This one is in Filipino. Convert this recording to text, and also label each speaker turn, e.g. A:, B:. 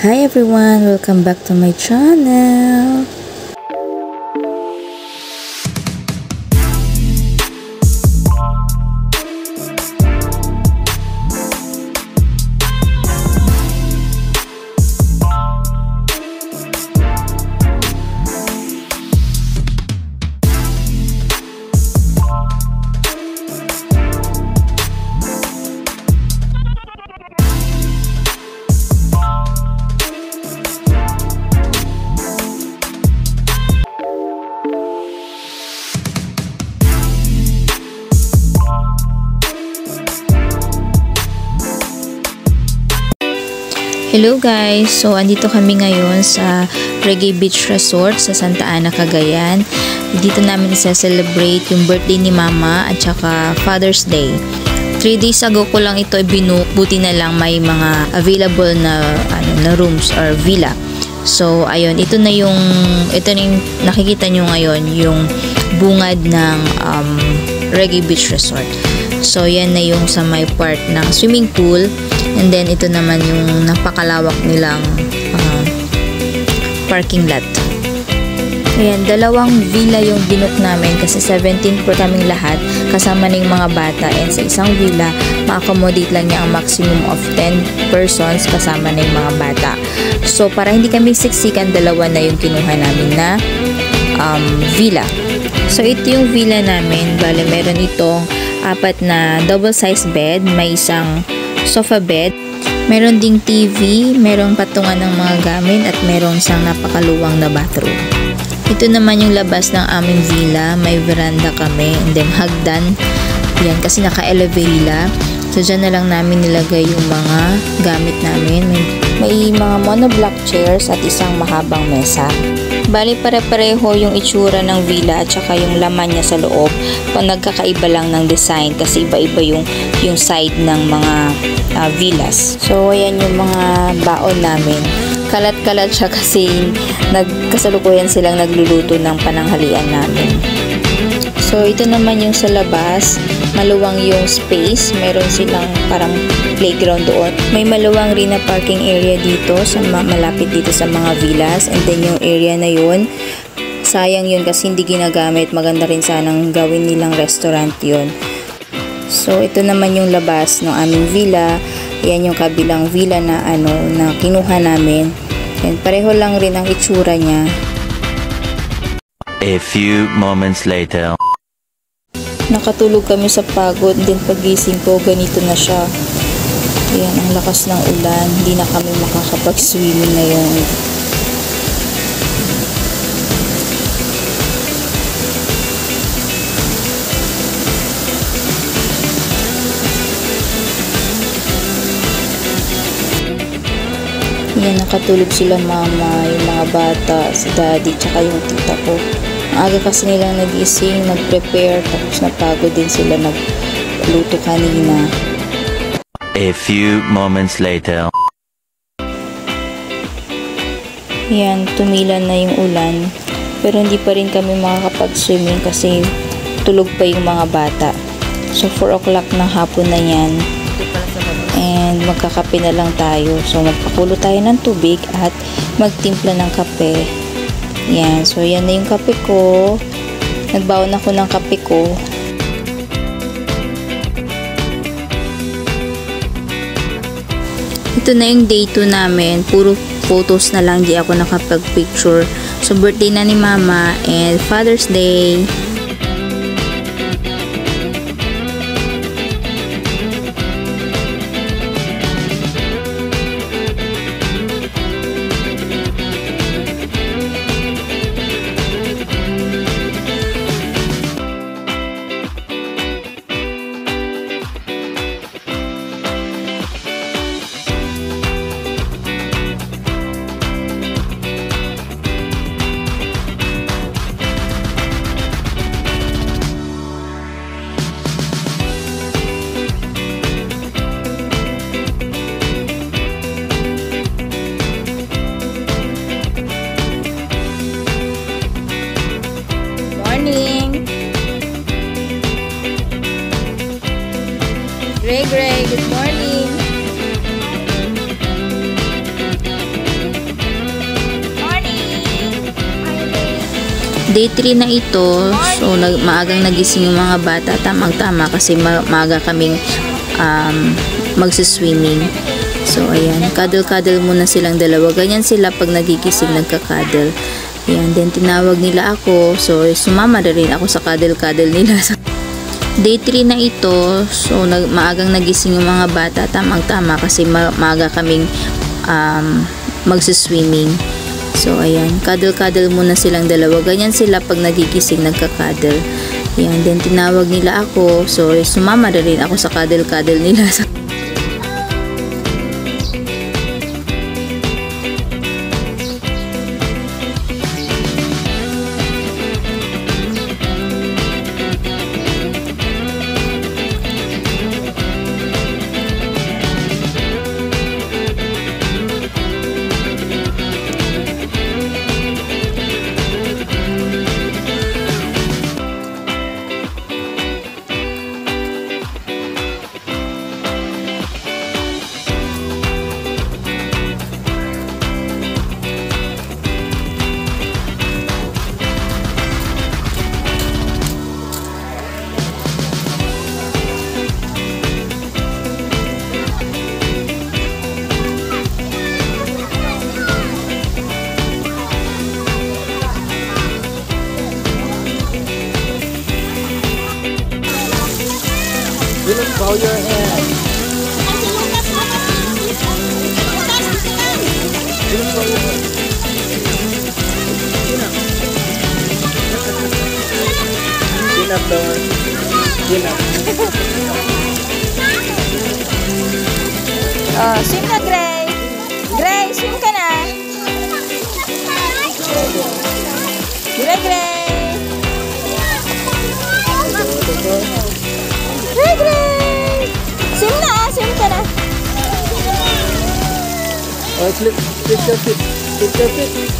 A: Hi everyone! Welcome back to my channel! Hello guys! So, andito kami ngayon sa Reggae Beach Resort sa Santa Ana, Cagayan. Dito namin isa-celebrate yung birthday ni Mama at saka Father's Day. 3 days ago ko lang ito binook, buti na lang may mga available na rooms or villa. So, ayun, ito na yung nakikita nyo ngayon, yung bungad ng Reggae Beach Resort. So, yan na yung sa may part ng swimming pool. And then, ito naman yung napakalawak nilang parking lot. Ayan, dalawang villa yung binook namin kasi 17 per kaming lahat kasama na yung mga bata. And sa isang villa, ma-accommodate lang niya ang maximum of 10 persons kasama na yung mga bata. So, para hindi kami siksikan, dalawa na yung kinuha namin na villa. So, ito yung villa namin. Bale, meron itong 4 na double-sized bed, may isang sofa bed, meron ding TV, merong patungan ng mga gamit at meron isang napakaluwang na bathroom. Ito naman yung labas ng aming villa, may veranda kami and then hagdan. Yan kasi naka-elevate. So dyan na lang namin nilagay yung mga gamit namin. May mga monoblock chairs at isang mahabang mesa. Bali pare-pareho yung itsura ng villa at saka yung laman niya sa loob. Nagkakaiba lang ng design kasi iba-iba yung side ng mga villas. So ayan yung mga baon namin. Kalat-kalat siya kasi kasalukuyan silang nagluluto ng pananghalian namin. So ito naman yung sa labas, maluwang yung space, meron silang parang playground doon. May maluwang rin na parking area dito sa malapit dito sa mga villas, and then yung area na yun, sayang yun kasi hindi ginagamit. Maganda rin sanang gawin nilang restaurant yun. So ito naman yung labas ng aming villa. Yan yung kabilang villa na na kinuha namin. And pareho lang rin ang itsura niya.
B: A few moments later.
A: Nakatulog kami sa pagod, din pagising ko ganito na siya. Ayan, ang lakas ng ulan, hindi na kami makakapag-swimming ngayon. Ayan, nakatulog sila mama, yung mga bata, si daddy, tsaka yung tita ko. Ang aga kasi nilang nagising, nag-prepare, tapos napagod din sila nagluto kanina.
B: A few moments later.
A: Yan, tumilan na yung ulan. Pero hindi pa rin kami makakapag-swimming kasi tulog pa yung mga bata. So 4 o'clock ng hapon na yan. And magkakape na lang tayo. So magpakulo tayo ng tubig at magtimpla ng kape. Yan, so yan na yung kape ko. Nagbaon ako ng kape ko. Ito na yung day 2 namin. Puro photos na lang, di ako nakapag-picture. So birthday na ni Mama and Father's Day. Day 3 na ito, so maagang nagising yung mga bata, tamang-tama kasi maaga kaming magsiswimming. So ayan, cuddle-cuddle muna silang dalawa. Ganyan sila pag nagigising, nagka-cuddle. Ayan, then tinawag nila ako, so sumama na rin ako sa cuddle-cuddle nila. Day 3 na ito, so maagang nagising yung mga bata, tamang-tama kasi maaga kaming magsiswimming. So ayan, cuddle-cuddle muna silang dalawa. Ganyan sila pag nagigising, nagka-cuddle. Ayan, then tinawag nila ako, so sumama na rin ako sa cuddle-cuddle nila.
C: Bow your head. Chin up, Dawn. Chin up.
A: Oh, swim na, Gray. Gray, swim ka na. Gray, Gray. Gray, Gray. Swim na, swim ka na.
C: Oh, flip your feet. Flip your feet.